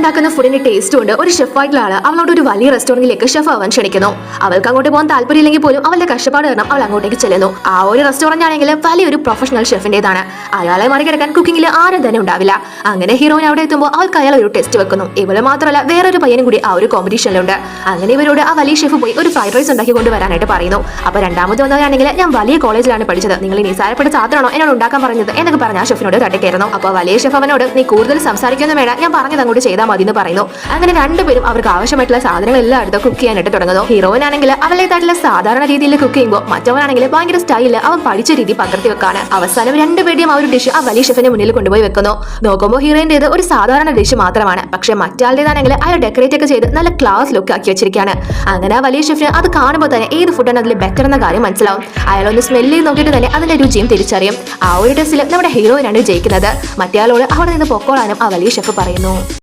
ഉണ്ടാക്കുന്ന ഫുഡിന്റെ ടേസ്റ്റ് കൊണ്ട് ഒരു ഷെഫായിട്ടുള്ള ആള് അവളോട് ഒരു വലിയ റെസ്റ്റോറന്റിലേക്ക് ഷെഫ് ആവാൻ ക്ഷണിക്കുന്നു. അവൾക്ക് അങ്ങോട്ട് പോകാൻ താല്പര്യമില്ലെങ്കിൽ പോലും അവളുടെ കഷ്ടപ്പാട് കാരണം അവൾ അങ്ങോട്ടേക്ക് ചെല്ലുന്നു. ആ ഒരു റെസ്റ്റോറന്റ് ആണെങ്കിൽ വലിയൊരു പ്രൊഫഷണൽ ഷെഫിന്റേതാണ്. അയാളെ മറികടക്കാൻ കുക്കിംഗിൽ ആരും തന്നെ ഉണ്ടാവില്ല. അങ്ങനെ ഹീറോയിൻ അവിടെ എത്തുമ്പോൾ അവൾക്ക് അയാൾ ഒരു ടെസ്റ്റ് വെക്കുന്നു. ഇവള് മാത്രമല്ല വേറൊരു പയ്യനും കൂടി ആ ഒരു കോമ്പറ്റീഷനിലുണ്ട്. അങ്ങനെ ഇവരോട് ആ വലിയ ഷെഫ് പോയി ഒരു ഫ്രൈഡ് റൈസ് ഉണ്ടാക്കി കൊണ്ടുവരാനായിട്ട് പറയുന്നു. അപ്പൊ രണ്ടാമത് വന്നവരാണെങ്കിൽ ഞാൻ വലിയ കോളേജിലാണ് പഠിച്ചത്, നിങ്ങൾ ഈ നിസാരപ്പെട്ട സാധനമാണോ എന്നോട് ഉണ്ടാക്കാൻ പറഞ്ഞത് എന്നൊക്കെ പറഞ്ഞ ആ ഷെഫിനോട് തട്ടിക്കയറുന്നു. അപ്പൊ വലിയ ഷെഫ് അവനോട് നീ കൂടുതൽ സംസാരിക്കുന്ന വേണം, ഞാൻ പറഞ്ഞത് അങ്ങോട്ട് ചെയ്താൽ മതി എന്ന് പറയുന്നു. അങ്ങനെ രണ്ടുപേരും അവർക്ക് ആവശ്യമായിട്ടുള്ള സാധനങ്ങൾ എല്ലാം എടുത്ത് കുക്ക് ചെയ്യാനായിട്ട് തുടങ്ങുന്നു. ഹീറോയിൻ ആണെങ്കിൽ അവളേതായിട്ടുള്ള സാധാരണ രീതിയിൽ കുക്ക് ചെയ്യുമ്പോൾ മറ്റവനാണെങ്കിൽ ഭയങ്കര സ്റ്റൈലിൽ അവൻ പഠിച്ച രീതി പകർത്തി വെക്കാണ്. അവസാനം രണ്ടുപേരുടെയും ആ ഒരു ഡിഷ് ആ വലിയ ഷെഫിന്റെ മുന്നിൽ കൊണ്ടുപോയി വെക്കുന്നു. നോക്കുമ്പോൾ ഹീറോയിന്റേത് ഒരു സാധാരണ ഡിഷ് മാത്രമാണ്. പക്ഷെ മറ്റാളുടേതാണെങ്കിൽ അയാൾ ഡെക്കറേറ്റ് ഒക്കെ ചെയ്ത് നല്ല ക്ലാസ് ലുക്ക് ആക്കി വെച്ചിരിക്കുകയാണ്. അങ്ങനെ ആ വലിയ ഷെഫിന് അത് കാണുമ്പോൾ തന്നെ ഏത് ഫുഡാണ് അതിൽ ബെറ്റർ എന്ന കാര്യം മനസ്സിലാവും. അയാളൊന്ന് സ്മെല്ല് ചെയ്ത് നോക്കിയിട്ട് തന്നെ അതിന്റെ രുചിയും തിരിച്ചറിയും. ആ ഒരു ടെസ്റ്റിൽ നമ്മുടെ ഹീറോയിനാണ് ജയിക്കുന്നത്. മറ്റേ ആളോട് അവിടെ നിന്ന് പൊക്കോളാനും ആ വലിയ ഷെഫ് പറയുന്നു.